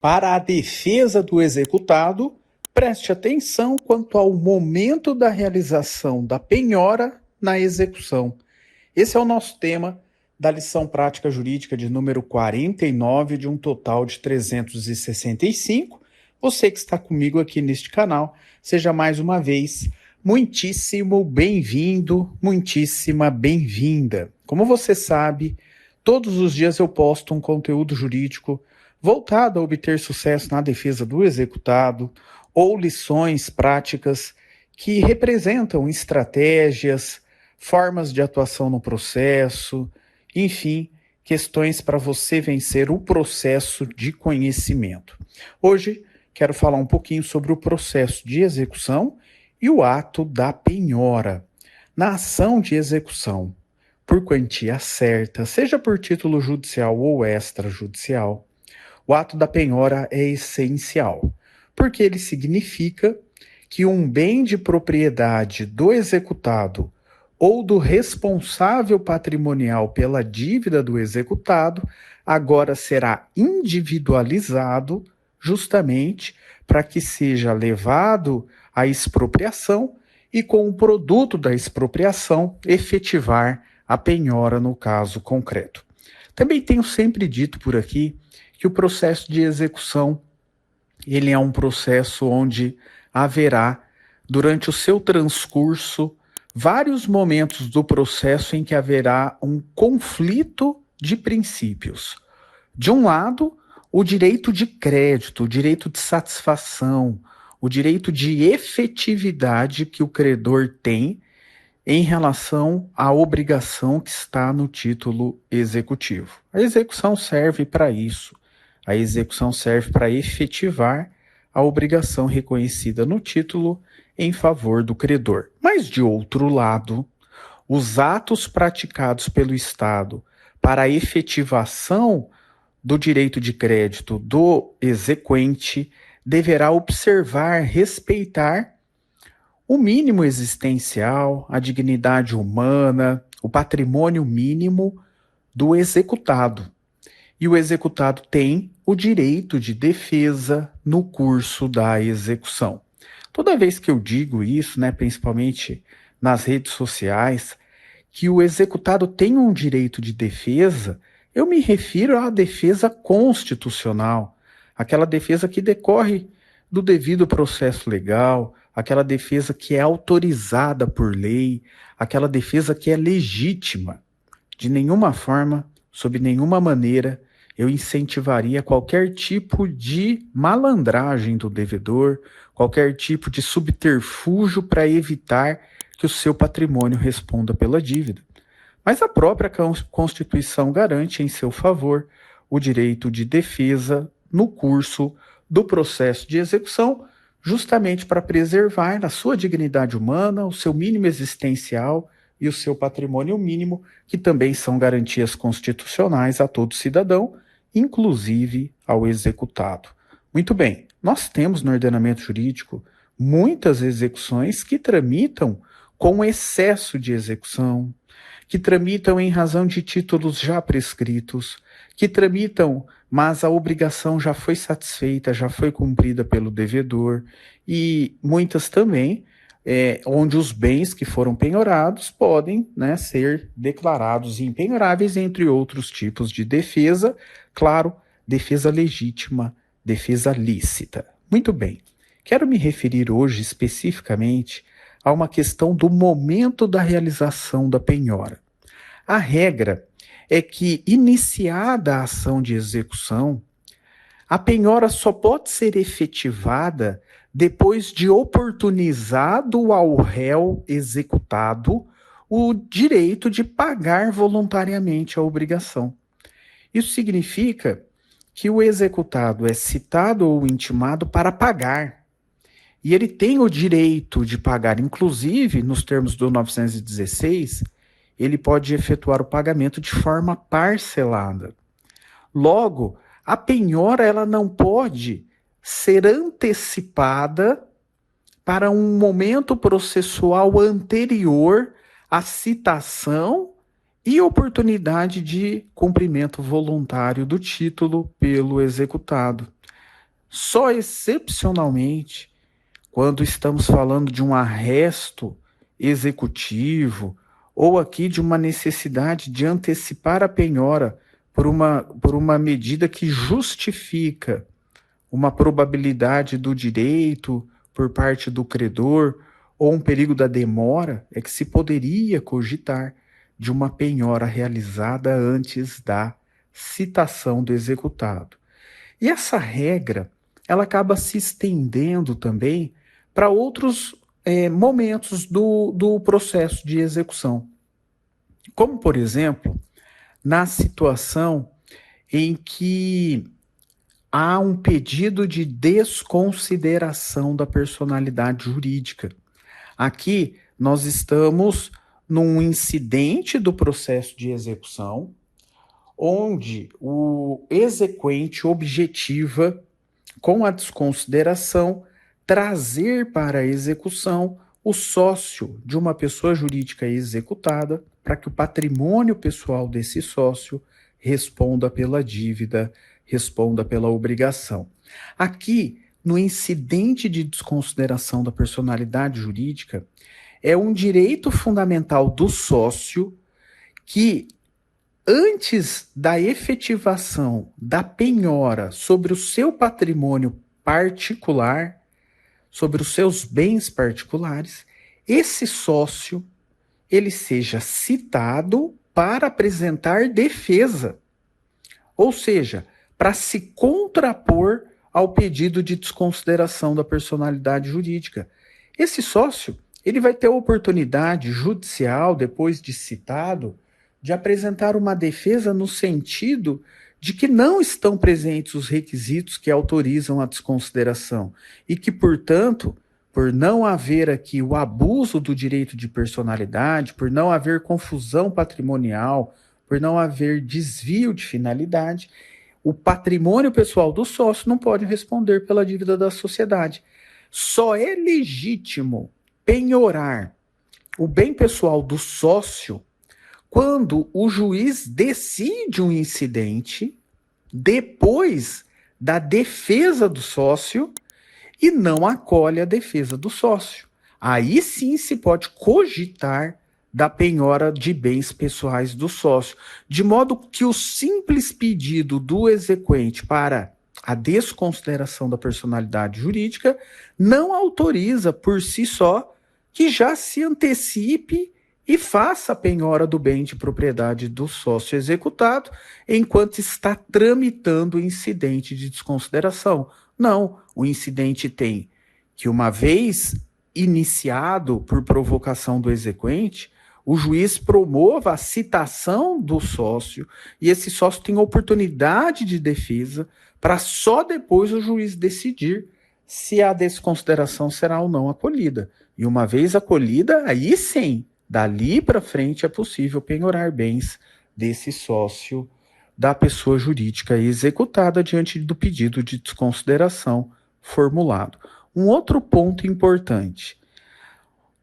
Para a defesa do executado, preste atenção quanto ao momento da realização da penhora na execução. Esse é o nosso tema da lição prática jurídica de número 49, de um total de 365. Você que está comigo aqui neste canal, seja mais uma vez muitíssimo bem-vindo, muitíssima bem-vinda. Como você sabe, todos os dias eu posto um conteúdo jurídico voltado a obter sucesso na defesa do executado ou lições práticas que representam estratégias, formas de atuação no processo, enfim, questões para você vencer o processo de conhecimento. Hoje quero falar um pouquinho sobre o processo de execução e o ato da penhora. Na ação de execução, por quantia certa, seja por título judicial ou extrajudicial, o ato da penhora é essencial, porque ele significa que um bem de propriedade do executado ou do responsável patrimonial pela dívida do executado agora será individualizado justamente para que seja levado à expropriação e com o produto da expropriação efetivar a penhora no caso concreto. Também tenho sempre dito por aqui que o processo de execução ele é um processo onde haverá, durante o seu transcurso, vários momentos do processo em que haverá um conflito de princípios. De um lado, o direito de crédito, o direito de satisfação, o direito de efetividade que o credor tem em relação à obrigação que está no título executivo. A execução serve para isso. A execução serve para efetivar a obrigação reconhecida no título em favor do credor. Mas, de outro lado, os atos praticados pelo Estado para a efetivação do direito de crédito do exequente deverá observar, respeitar o mínimo existencial, a dignidade humana, o patrimônio mínimo do executado. E o executado tem o direito de defesa no curso da execução. Toda vez que eu digo isso, principalmente nas redes sociais, que o executado tem um direito de defesa, eu me refiro à defesa constitucional, aquela defesa que decorre do devido processo legal, aquela defesa que é autorizada por lei, aquela defesa que é legítima. De nenhuma forma, sob nenhuma maneira, eu incentivaria qualquer tipo de malandragem do devedor, qualquer tipo de subterfúgio para evitar que o seu patrimônio responda pela dívida. Mas a própria Constituição garante em seu favor o direito de defesa no curso do processo de execução, justamente para preservar a sua dignidade humana, o seu mínimo existencial e o seu patrimônio mínimo, que também são garantias constitucionais a todo cidadão, inclusive ao executado. Muito bem, nós temos no ordenamento jurídico muitas execuções que tramitam com excesso de execução, que tramitam em razão de títulos já prescritos, que tramitam, mas a obrigação já foi satisfeita, já foi cumprida pelo devedor, e muitas também onde os bens que foram penhorados podem ser declarados impenhoráveis, entre outros tipos de defesa, claro, defesa legítima, defesa lícita. Muito bem, quero me referir hoje especificamente a uma questão do momento da realização da penhora. A regra é que, iniciada a ação de execução, a penhora só pode ser efetivada depois de oportunizado ao réu executado o direito de pagar voluntariamente a obrigação. Isso significa que o executado é citado ou intimado para pagar, e ele tem o direito de pagar, inclusive, nos termos do 916, ele pode efetuar o pagamento de forma parcelada. Logo, a penhora ela não pode ser antecipada para um momento processual anterior à citação e oportunidade de cumprimento voluntário do título pelo executado. Só excepcionalmente, quando estamos falando de um arresto executivo ou aqui de uma necessidade de antecipar a penhora por uma medida que justifica uma probabilidade do direito por parte do credor ou um perigo da demora, é que se poderia cogitar de uma penhora realizada antes da citação do executado. E essa regra, ela acaba se estendendo também para outros momentos do processo de execução. Como, por exemplo, na situação em que há um pedido de desconsideração da personalidade jurídica. Aqui nós estamos num incidente do processo de execução, onde o exequente objetiva, com a desconsideração, trazer para a execução o sócio de uma pessoa jurídica executada, para que o patrimônio pessoal desse sócio responda pela dívida, responda pela obrigação. Aqui, no incidente de desconsideração da personalidade jurídica, é um direito fundamental do sócio que, antes da efetivação da penhora sobre o seu patrimônio particular, sobre os seus bens particulares, esse sócio ele seja citado para apresentar defesa, ou seja, para se contrapor ao pedido de desconsideração da personalidade jurídica. Esse sócio ele vai ter a oportunidade judicial, depois de citado, de apresentar uma defesa no sentido de que não estão presentes os requisitos que autorizam a desconsideração e que, portanto, por não haver aqui o abuso do direito de personalidade, por não haver confusão patrimonial, por não haver desvio de finalidade, o patrimônio pessoal do sócio não pode responder pela dívida da sociedade. Só é legítimo penhorar o bem pessoal do sócio quando o juiz decide um incidente depois da defesa do sócio e não acolhe a defesa do sócio. Aí sim se pode cogitar da penhora de bens pessoais do sócio, de modo que o simples pedido do exequente para a desconsideração da personalidade jurídica não autoriza por si só que já se antecipe e faça a penhora do bem de propriedade do sócio executado enquanto está tramitando o incidente de desconsideração. Não, o incidente tem que, uma vez iniciado por provocação do exequente, o juiz promova a citação do sócio e esse sócio tem oportunidade de defesa para só depois o juiz decidir se a desconsideração será ou não acolhida. E uma vez acolhida, aí sim, dali para frente é possível penhorar bens desse sócio da pessoa jurídica executada diante do pedido de desconsideração formulado. Um outro ponto importante: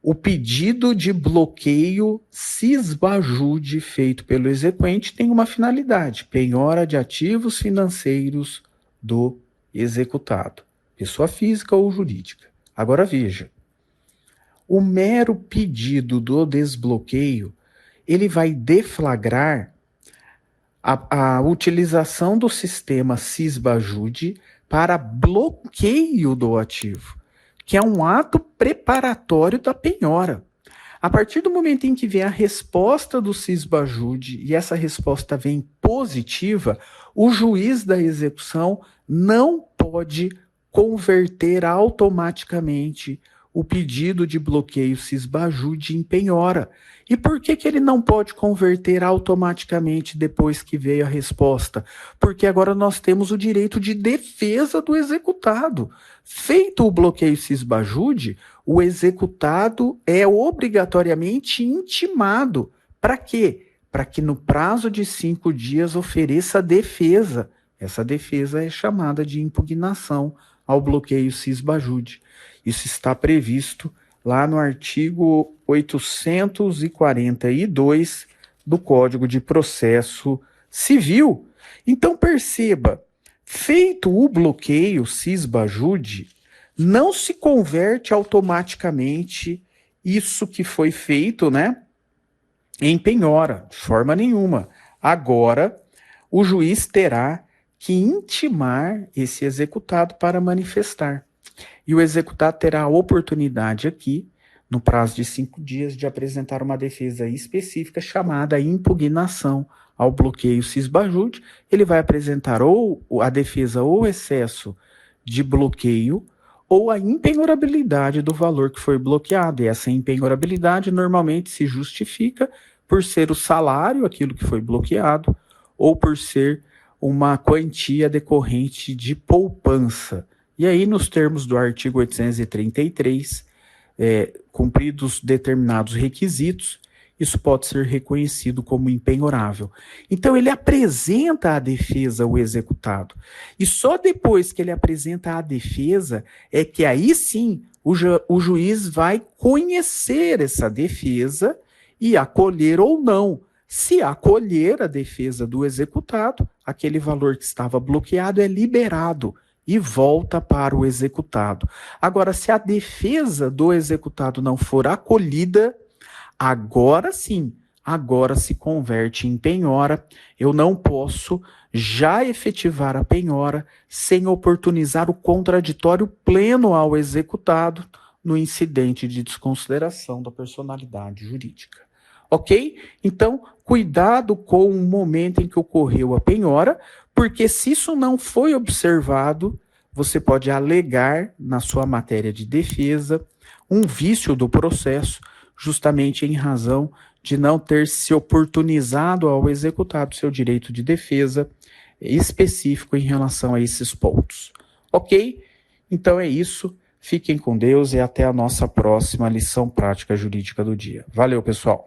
o pedido de bloqueio cisbajude feito pelo exequente tem uma finalidade: penhora de ativos financeiros do executado, pessoa física ou jurídica. Agora veja, o mero pedido do desbloqueio, ele vai deflagrar a utilização do sistema cisbajude para bloqueio do ativo, que é um ato preparatório da penhora. A partir do momento em que vem a resposta do cisbajude e essa resposta vem positiva, o juiz da execução não pode converter automaticamente o pedido de bloqueio cisbajude em penhora. E por que ele não pode converter automaticamente depois que veio a resposta? Porque agora nós temos o direito de defesa do executado. Feito o bloqueio cisbajude, o executado é obrigatoriamente intimado. Para quê? Para que no prazo de 5 dias ofereça defesa. Essa defesa é chamada de impugnação ao bloqueio cisbajude. Isso está previsto lá no artigo 842 do Código de Processo Civil. Então perceba Feito o bloqueio cisba-jude, não se converte automaticamente isso que foi feito, né, em penhora, de forma nenhuma. Agora, o juiz terá que intimar esse executado para manifestar. E o executado terá a oportunidade aqui, no prazo de 5 dias, de apresentar uma defesa específica chamada impugnação ao bloqueio cisba-jude. Ele vai apresentar ou a defesa ou excesso de bloqueio ou a impenhorabilidade do valor que foi bloqueado. E essa impenhorabilidade normalmente se justifica por ser o salário, aquilo que foi bloqueado, ou por ser uma quantia decorrente de poupança. E aí, nos termos do artigo 833, cumpridos determinados requisitos, isso pode ser reconhecido como impenhorável. Então, ele apresenta a defesa ao executado. E só depois que ele apresenta a defesa é que aí sim o juiz vai conhecer essa defesa e acolher ou não. Se acolher a defesa do executado, aquele valor que estava bloqueado é liberado e volta para o executado. Agora, se a defesa do executado não for acolhida, agora sim, agora se converte em penhora. Eu não posso já efetivar a penhora sem oportunizar o contraditório pleno ao executado no incidente de desconsideração da personalidade jurídica. Ok? Então, cuidado com o momento em que ocorreu a penhora, porque se isso não foi observado, você pode alegar na sua matéria de defesa um vício do processo, justamente em razão de não ter se oportunizado ao executado seu direito de defesa específico em relação a esses pontos. Ok? Então é isso. Fiquem com Deus e até a nossa próxima lição prática jurídica do dia. Valeu, pessoal!